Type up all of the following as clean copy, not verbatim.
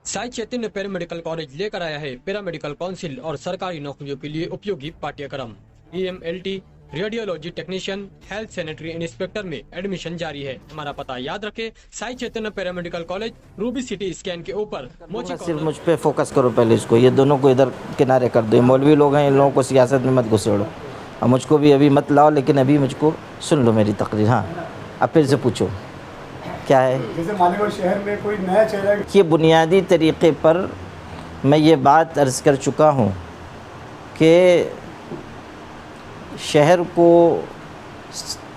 Sai Chaitanya paramedical college लेकर आया है पैरामेडिकल काउंसिल और सरकारी नौकरियों के लिए उपयोगी पाठ्यक्रम। EMLT, radiology technician, health sanitary inspector में एडमिशन जारी है। हमारा पता याद रखें, Sai Chaitanya paramedical college, ruby city scan के ऊपर मोची। सिर्फ मुझ पे फोकस करो पहले, इसको ये दोनों को इधर किनारे कर दो। ये मौलवी लोग हैं, इन लोगों को सियासत में मत घुसेड़ो। अब मुझको भी अभी मत लाओ, लेकिन अभी मुझको सुन लो मेरी तकरीर। हाँ, अब फिर से पूछो क्या है। जैसे मानेगढ़ शहर में कोई नया चेहरा, ये बुनियादी तरीक़े पर मैं ये बात अर्ज़ कर चुका हूँ कि शहर को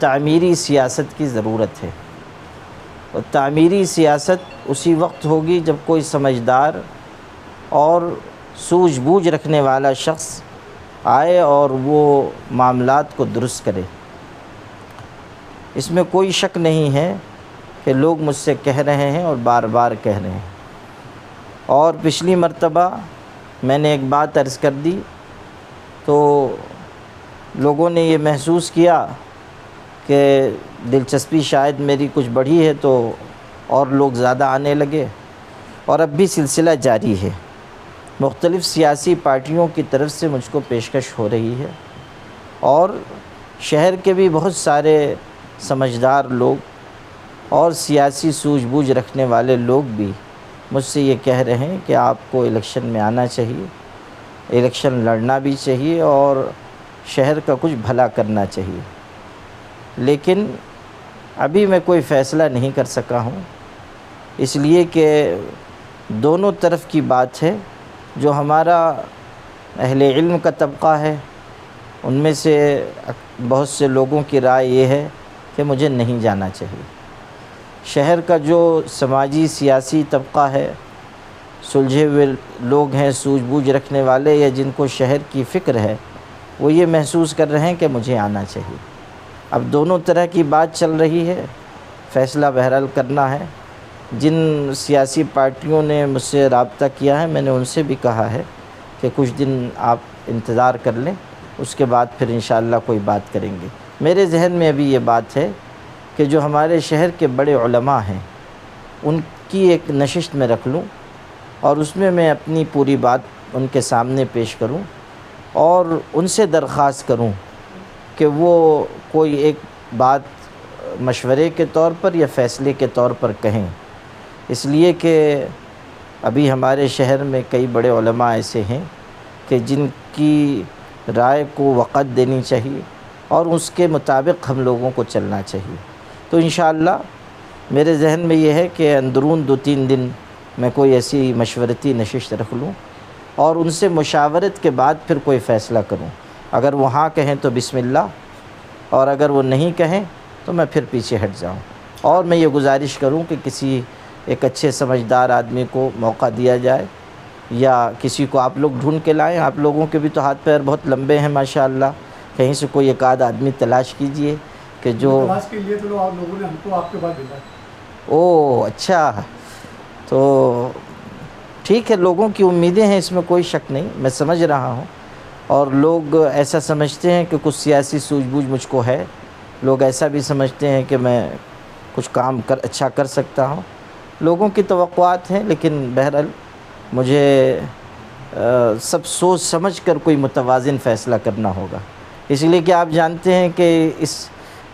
तामीरी सियासत की ज़रूरत है, और तामीरी सियासत उसी वक्त होगी जब कोई समझदार और सूझबूझ रखने वाला शख्स आए और वो मामलात को दुरुस्त करे। इसमें कोई शक नहीं है कि लोग मुझसे कह रहे हैं और बार बार कह रहे हैं, और पिछली मर्तबा मैंने एक बात अर्ज़ कर दी तो लोगों ने ये महसूस किया कि दिलचस्पी शायद मेरी कुछ बढ़ी है, तो और लोग ज़्यादा आने लगे, और अब भी सिलसिला जारी है। मुख्तलिफ़ सियासी पार्टियों की तरफ से मुझको पेशकश हो रही है, और शहर के भी बहुत सारे समझदार लोग और सियासी सूझबूझ रखने वाले लोग भी मुझसे ये कह रहे हैं कि आपको इलेक्शन में आना चाहिए, इलेक्शन लड़ना भी चाहिए और शहर का कुछ भला करना चाहिए। लेकिन अभी मैं कोई फ़ैसला नहीं कर सका हूँ, इसलिए कि दोनों तरफ की बात है। जो हमारा अहले इल्म का तबक़ा है, उनमें से बहुत से लोगों की राय ये है कि मुझे नहीं जाना चाहिए। शहर का जो समाजी सियासी तबक़ा है, सुलझे हुए लोग हैं, सूझबूझ रखने वाले, या जिनको शहर की फ़िक्र है, वो ये महसूस कर रहे हैं कि मुझे आना चाहिए। अब दोनों तरह की बात चल रही है, फ़ैसला बहरहाल करना है। जिन सियासी पार्टियों ने मुझसे राब्ता किया है, मैंने उनसे भी कहा है कि कुछ दिन आप इंतज़ार कर लें, उसके बाद फिर इंशाअल्लाह कोई बात करेंगे। मेरे जहन में अभी ये बात है कि जो हमारे शहर के बड़े उलमा हैं, उनकी एक नशिस्त में रख लूँ और उसमें मैं अपनी पूरी बात उनके सामने पेश करूँ और उनसे दरख्वास्त करूँ कि वो कोई एक बात मशवरे के तौर पर या फ़ैसले के तौर पर कहें। इसलिए कि अभी हमारे शहर में कई बड़े उलमा ऐसे हैं कि जिनकी राय को वक़्त देनी चाहिए और उसके मुताबिक हम लोगों को चलना चाहिए। तो इंशाअल्लाह मेरे जहन में ये है कि अंदरून 2-3 दिन मैं कोई ऐसी मशवरती नशिस्त रख लूँ और उनसे मुशावरत के बाद फिर कोई फ़ैसला करूँ। अगर वो हाँ कहें तो बिस्मिल्लाह, और अगर वो नहीं कहें तो मैं फिर पीछे हट जाऊँ। और मैं ये गुजारिश करूँ कि किसी एक अच्छे समझदार आदमी को मौका दिया जाए, या किसी को आप लोग ढूंढ के लाएं। आप लोगों के भी तो हाथ पैर बहुत लंबे हैं माशाअल्लाह, कहीं से कोई एक आध आदमी तलाश कीजिए कि जो तलाश के लिए तो आप लोगों ने हमको आपके पास भेजा। ओह अच्छा, तो ठीक है, लोगों की उम्मीदें हैं, इसमें कोई शक नहीं, मैं समझ रहा हूँ। और लोग ऐसा समझते हैं कि कुछ सियासी सूझबूझ मुझको है, लोग ऐसा भी समझते हैं कि मैं कुछ काम अच्छा कर सकता हूँ। लोगों की तवक्कुआत हैं, लेकिन बहरहाल मुझे सब सोच समझ कर कोई मुतवाज़िन फ़ैसला करना होगा। इसलिए कि आप जानते हैं कि इस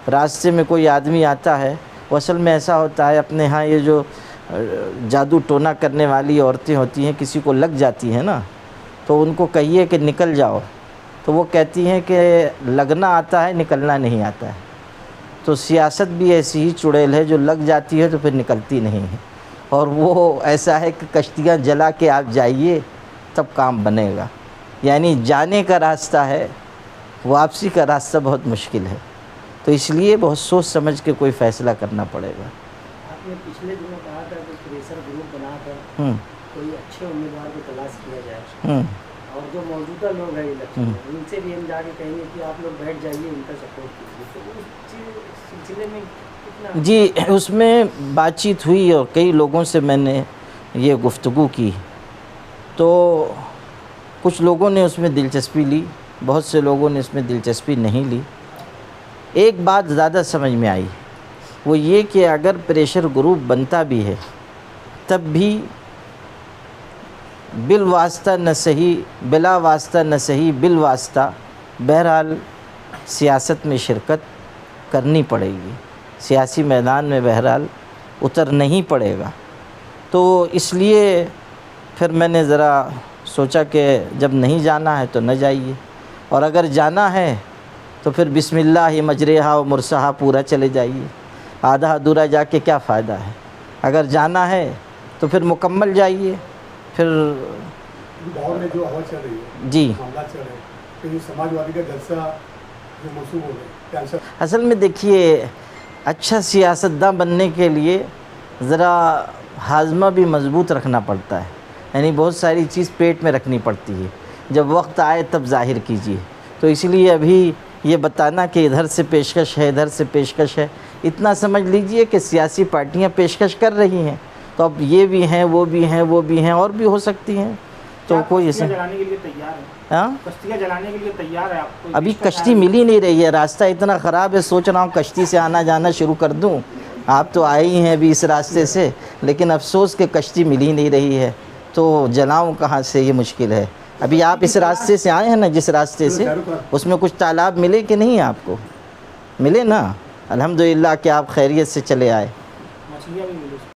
रास्ते में कोई आदमी आता है, वो असल में ऐसा होता है, अपने यहाँ ये जो जादू टोना करने वाली औरतें होती हैं, किसी को लग जाती हैं ना, तो उनको कहिए कि निकल जाओ, तो वो कहती हैं कि लगना आता है, निकलना नहीं आता है। तो सियासत भी ऐसी ही चुड़ैल है, जो लग जाती है तो फिर निकलती नहीं है। और वो ऐसा है कि कश्तियाँ जला के आप जाइए तब काम बनेगा, यानी जाने का रास्ता है, वापसी का रास्ता बहुत मुश्किल है। तो इसलिए बहुत सोच समझ के कोई फ़ैसला करना पड़ेगा। आपने पिछले दिनों कहा था कि प्रेशर ग्रुप बनाकर कोई अच्छे उम्मीदवार को तलाश किया जाए, और जो मौजूदा लोग हैं इलेक्शन में, उनसे भी हम जाके कहेंगे कि आप लोग बैठ जाइए, उनका सपोर्ट कीजिए। तो उस सिलसिले में कितना जी, उसमें बातचीत हुई और कई लोगों से मैंने ये गुफ्तगू की, तो कुछ लोगों ने उसमें दिलचस्पी ली, बहुत से लोगों ने इसमें दिलचस्पी नहीं ली। एक बात ज़्यादा समझ में आई, वो ये कि अगर प्रेशर ग्रुप बनता भी है तब भी بالواسطہ نہ صحیح، بلا واسطہ نہ صحیح، بالواسطہ بہرحال سیاست میں شرکت کرنی پڑے گی، سیاسی میدان میں بہرحال اترنا ہی پڑے گا۔ تو اس لیے پھر میں نے ذرا سوچا کہ جب نہیں جانا ہے تو نہ جائیے، اور اگر جانا ہے تو پھر بسم اللہ مجریہا و مرساہا پورا چلے جائیے، آدھا ادھورا جا کے کیا فائدہ ہے۔ اگر جانا ہے تو پھر مکمل جائیے۔ پھر لاہور میں جو ہوا چل رہی ہے، جی معاملات چل رہے ہیں، کہ یہ سماجوادی کا جلسہ جو منسوخ ہو رہا ہے، اصل میں دیکھیے اچھا سیاستداں بننے کے لیے ذرا ہاضمہ بھی مضبوط رکھنا پڑتا ہے، یعنی بہت ساری چیز پیٹ میں رکھنی پڑتی ہے، جب وقت آئے تب ظاہر کیجیے۔ تو اس لیے ابھی یہ بتانا کہ ادھر سے پیشکش ہے ادھر سے پیشکش ہے، اتنا سمجھ لیجئے کہ سیاسی پارٹیاں پیشکش کر رہی ہیں، تو اب یہ بھی ہیں وہ بھی ہیں وہ بھی ہیں اور بھی ہو سکتی ہیں، تو کوئی ایسا جلانے کے لیے تیار ہے، ہاں کشتیاں جلانے کے لیے تیار ہے آپ کو؟ ابھی کشتی مل ہی نہیں رہی ہے، راستہ اتنا خراب ہے، سوچ رہا ہوں کشتی سے آنا جانا شروع کر دوں۔ آپ تو آئے ہی ہیں ابھی اس راستے سے، لیکن افسوس کہ کشتی مل ہی نہیں رہی ہے، تو جلاؤں کہاں سے، یہ مشکل ہے۔ ابھی آپ اس راستے سے آئے ہیں نا، جس راستے سے، اس میں کچھ تالاب ملے کہ نہیں آپ کو؟ ملے نا، الحمدللہ کہ آپ خیریت سے چلے آئے۔ مچھلیاں بھی ملے۔